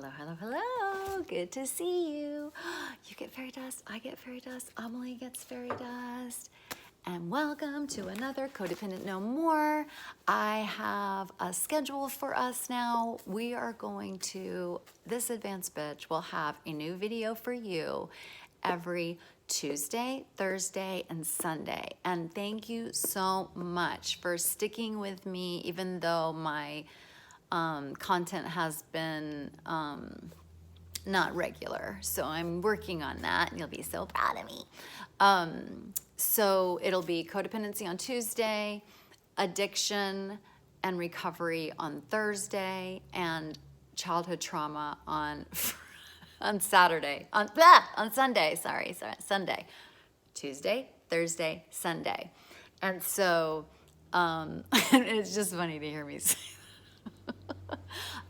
Hello, hello, hello. Good to see you. You get fairy dust, I get fairy dust, Amelie gets fairy dust. And welcome to another Codependent No More. I have a schedule for us now. We are going to, this advanced bitch will have a new video for you every Tuesday, Thursday, and Sunday. And thank you so much for sticking with me, even though my content has been not regular. So I'm working on that and you'll be so proud of me. So it'll be codependency on Tuesday, addiction and recovery on Thursday, and childhood trauma on on Saturday, on Sunday, sorry, Sunday. Tuesday, Thursday, Sunday. And so it's just funny to hear me say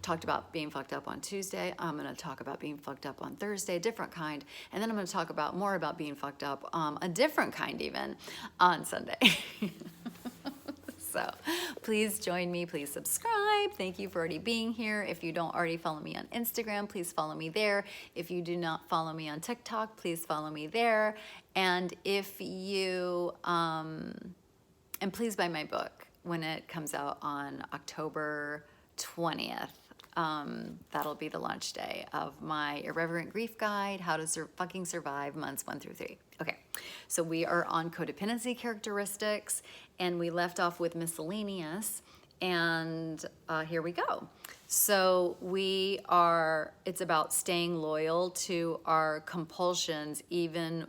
talked about being fucked up on Tuesday. I'm going to talk about being fucked up on Thursday, a different kind. And then I'm going to talk about more about being fucked up, a different kind even, on Sunday. So please join me. Please subscribe. Thank you for already being here. If you don't already follow me on Instagram, please follow me there. If you do not follow me on TikTok, please follow me there. And if you, and please buy my book when it comes out on October 20th. That'll be the launch day of my Irreverent Grief Guide, How to Fucking Survive Months 1 through 3. Okay, so we are on codependency characteristics, and we left off with miscellaneous, and here we go. So it's about staying loyal to our compulsions, even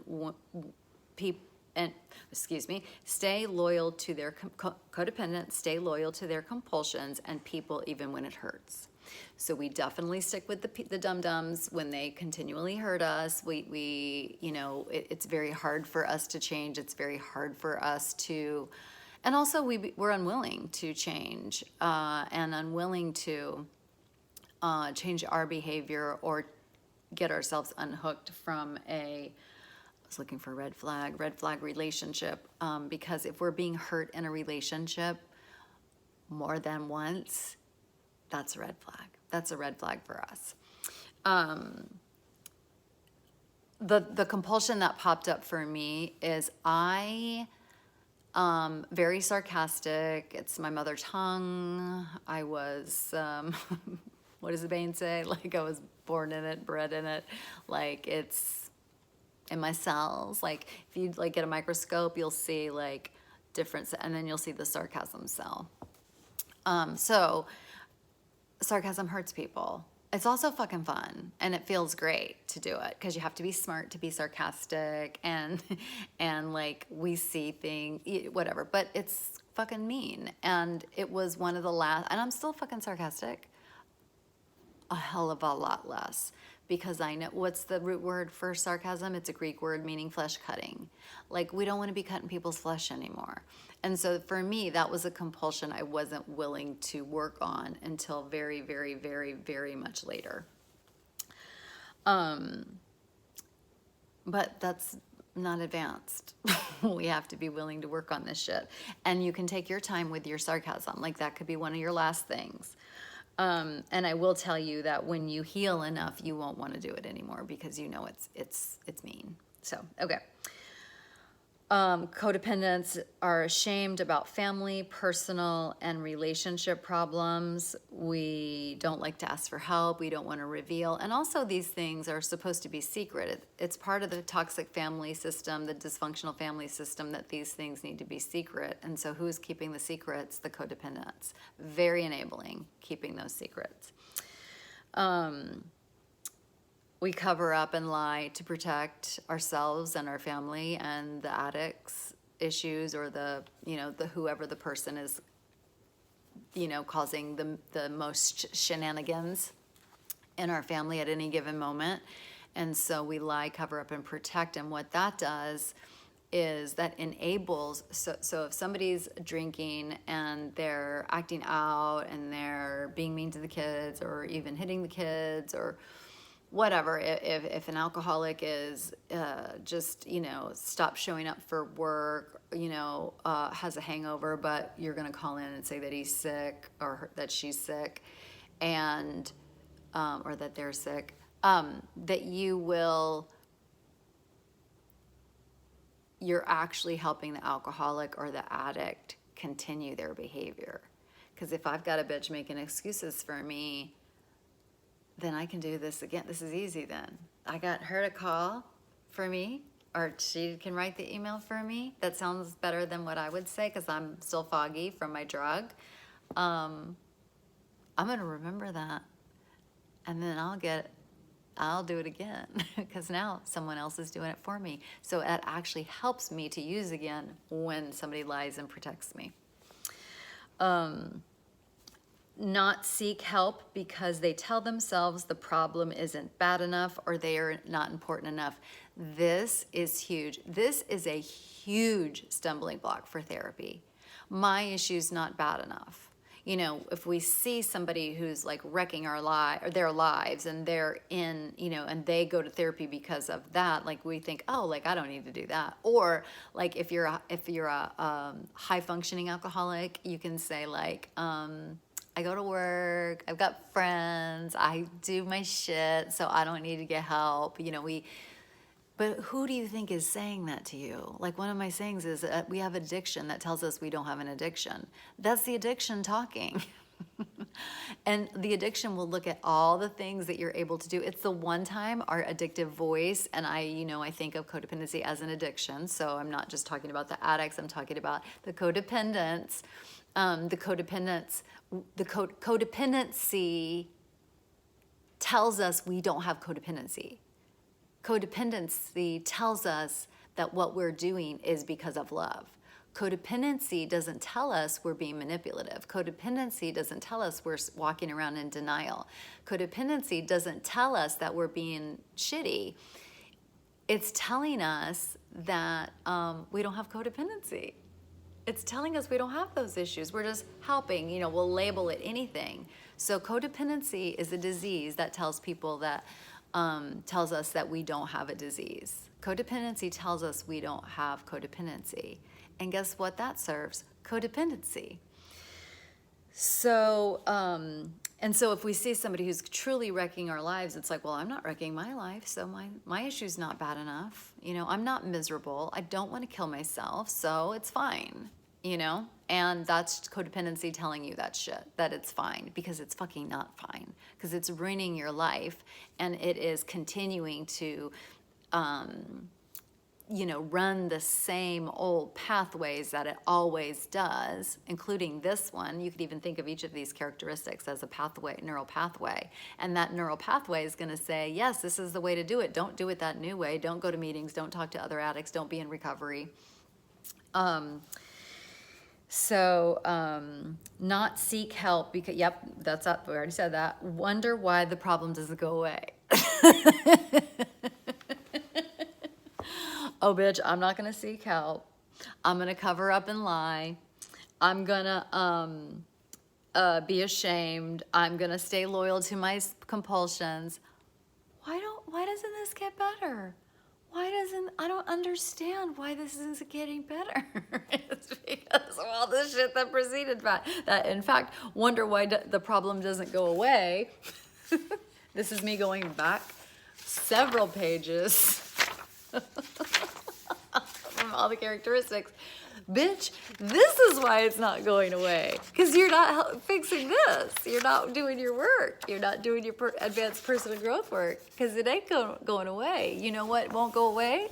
stay loyal to their codependents, stay loyal to their compulsions and people even when it hurts. So we definitely stick with the dum-dums when they continually hurt us. It's very hard for us to change. It's very hard for us to, and also we're unwilling to change and unwilling to change our behavior or get ourselves unhooked from I was looking for red flag relationship, because if we're being hurt in a relationship more than once, that's a red flag. That's a red flag for us. The compulsion that popped up for me is very sarcastic. It's my mother tongue. I was, what does the Bane say? Like I was born in it, bred in it. Like it's in my cells. Like if you get a microscope, you'll see like different, and then you'll see the sarcasm cell. So sarcasm hurts people. It's also fucking fun, and it feels great to do it because you have to be smart to be sarcastic, and like we see things, whatever. But it's fucking mean, and it was one of the last. And I'm still fucking sarcastic. A hell of a lot less, because I know what's the root word for sarcasm. It's a Greek word meaning flesh cutting. Like we don't want to be cutting people's flesh anymore. And so for me, that was a compulsion I wasn't willing to work on until very, very, very, very much later. But that's not advanced. We have to be willing to work on this shit. And you can take your time with your sarcasm. Like that could be one of your last things. And I will tell you that when you heal enough, you won't want to do it anymore because you know it's mean. So, okay. Codependents are ashamed about family, personal, and relationship problems. We don't like to ask for help. We don't want to reveal. And also these things are supposed to be secret. It's part of the toxic family system, the dysfunctional family system, that these things need to be secret. And so who's keeping the secrets? The codependents. Very enabling, keeping those secrets. We cover up and lie to protect ourselves and our family and the addicts' issues, or the whoever the person is, causing the most shenanigans in our family at any given moment. And so we lie, cover up, and protect. And what that does is that enables, so if somebody's drinking and they're acting out and they're being mean to the kids or even hitting the kids or whatever, if an alcoholic is just, stop showing up for work, has a hangover, but you're going to call in and say that he's sick or that she's sick, and or that they're sick, that you're actually helping the alcoholic or the addict continue their behavior. Because if I've got a bitch making excuses for me, then I can do this again. This is easy then. I got her to call for me, or she can write the email for me. That sounds better than what I would say because I'm still foggy from my drug. I'm going to remember that. And then I'll do it again because now someone else is doing it for me. So it actually helps me to use again when somebody lies and protects me. Not seek help because they tell themselves the problem isn't bad enough or they are not important enough. This is huge. This is a huge stumbling block for therapy. My issue's not bad enough. You know, if we see somebody who's like wrecking their lives and they're in, you know, and they go to therapy because of that, like we think, oh, like I don't need to do that. Or like if you're a high functioning alcoholic, you can say like, I go to work, I've got friends, I do my shit, so I don't need to get help. You know, but who do you think is saying that to you? Like one of my sayings is we have addiction that tells us we don't have an addiction. That's the addiction talking. And the addiction will look at all the things that you're able to do. It's the one time our addictive voice, and I think of codependency as an addiction. So I'm not just talking about the addicts, I'm talking about the codependents. Codependency tells us we don't have codependency. Codependency tells us that what we're doing is because of love. Codependency doesn't tell us we're being manipulative. Codependency doesn't tell us we're walking around in denial. Codependency doesn't tell us that we're being shitty. It's telling us that we don't have codependency. It's telling us we don't have those issues. We're just helping, we'll label it anything. So codependency is a disease that tells people that, tells us that we don't have a disease. Codependency tells us we don't have codependency. And guess what that serves? Codependency. So, and so if we see somebody who's truly wrecking our lives, it's like, well, I'm not wrecking my life, so my issue's not bad enough. I'm not miserable. I don't want to kill myself, so it's fine, And that's codependency telling you that shit, that it's fine, because it's fucking not fine, because it's ruining your life, and it is continuing to, run the same old pathways that it always does, including this one. You could even think of each of these characteristics as a pathway, neural pathway. And that neural pathway is going to say, yes, this is the way to do it. Don't do it that new way. Don't go to meetings. Don't talk to other addicts. Don't be in recovery. Not seek help because, yep, that's up. We already said that. Wonder why the problem doesn't go away. Oh, bitch, I'm not going to seek help. I'm going to cover up and lie. I'm going to be ashamed. I'm going to stay loyal to my compulsions. Why doesn't this get better? I don't understand why this isn't getting better. It's because of all the shit that preceded that. In fact, wonder why the problem doesn't go away. This is me going back several pages. From all the characteristics. Bitch, this is why it's not going away. Because you're not fixing this. You're not doing your work. You're not doing your advanced personal growth work. Because it ain't going away. You know what won't go away?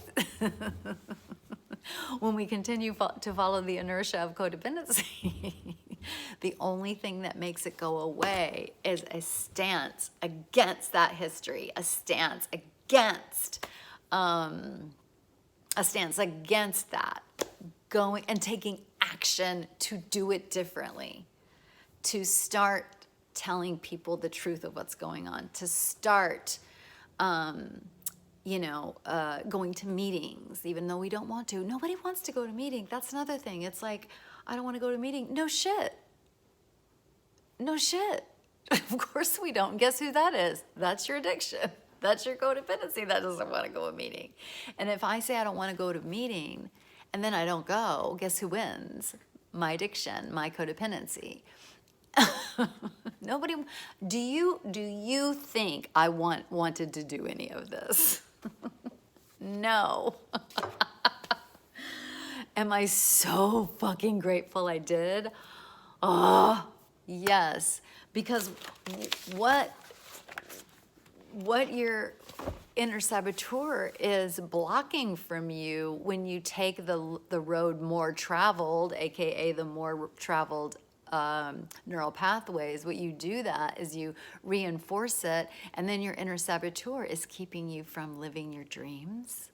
When we continue to follow the inertia of codependency. The only thing that makes it go away is a stance against that history. A stance against that, going and taking action to do it differently, to start telling people the truth of what's going on, to start, going to meetings, even though we don't want to. Nobody wants to go to meeting. That's another thing. It's like, I don't want to go to a meeting. No shit. Of course we don't. Guess who that is? That's your addiction. That's your codependency that doesn't want to go to a meeting. And if I say I don't want to go to a meeting and then I don't go, guess who wins? My addiction, my codependency. Nobody, do you think I wanted to do any of this? No. Am I so fucking grateful I did? Oh, yes. Because what your inner saboteur is blocking from you when you take the road more traveled, aka the more traveled neural pathways, what you do that is you reinforce it, and then your inner saboteur is keeping you from living your dreams,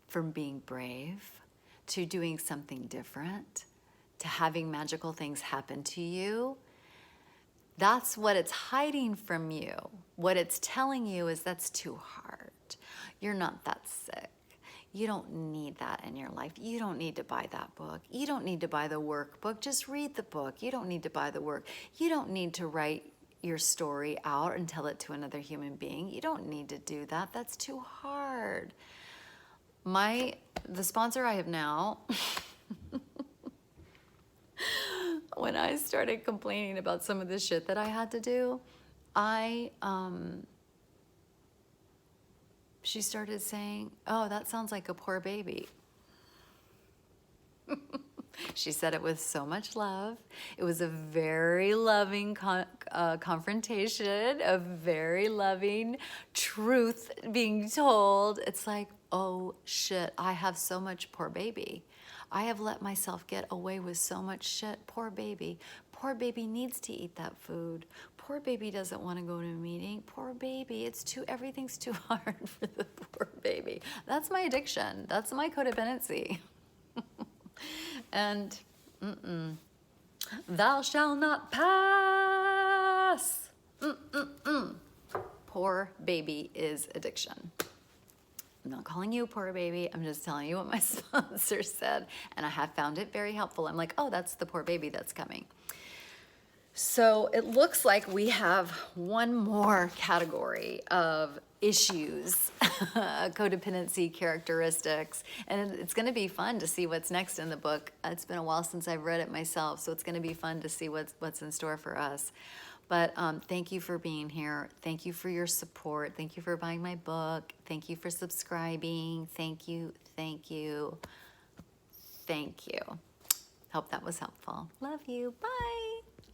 from being brave, to doing something different, to having magical things happen to you. That's what it's hiding from you. What it's telling you is that's too hard. You're not that sick. You don't need that in your life. You don't need to buy that book. You don't need to buy the workbook. Just read the book. You don't need to buy the work. You don't need to write your story out and tell it to another human being. You don't need to do that. That's too hard. The sponsor I have now, when I started complaining about some of the shit that I had to do, she started saying, "Oh, that sounds like a poor baby." She said it with so much love. It was a very loving confrontation, a very loving truth being told. It's like, oh shit, I have so much poor baby. I have let myself get away with so much shit. Poor baby. Poor baby needs to eat that food. Poor baby doesn't want to go to a meeting. Poor baby, everything's too hard for the poor baby. That's my addiction. That's my codependency. And thou shalt not pass. Poor baby is addiction. I'm not calling you a poor baby. I'm just telling you what my sponsor said. And I have found it very helpful. I'm like, oh, that's the poor baby that's coming. So it looks like we have one more category of issues, codependency characteristics, and it's going to be fun to see what's next in the book. It's been a while since I've read it myself, so it's going to be fun to see what's in store for us. But thank you for being here. Thank you for your support. Thank you for buying my book. Thank you for subscribing. Thank you, thank you, thank you. Hope that was helpful. Love you. Bye.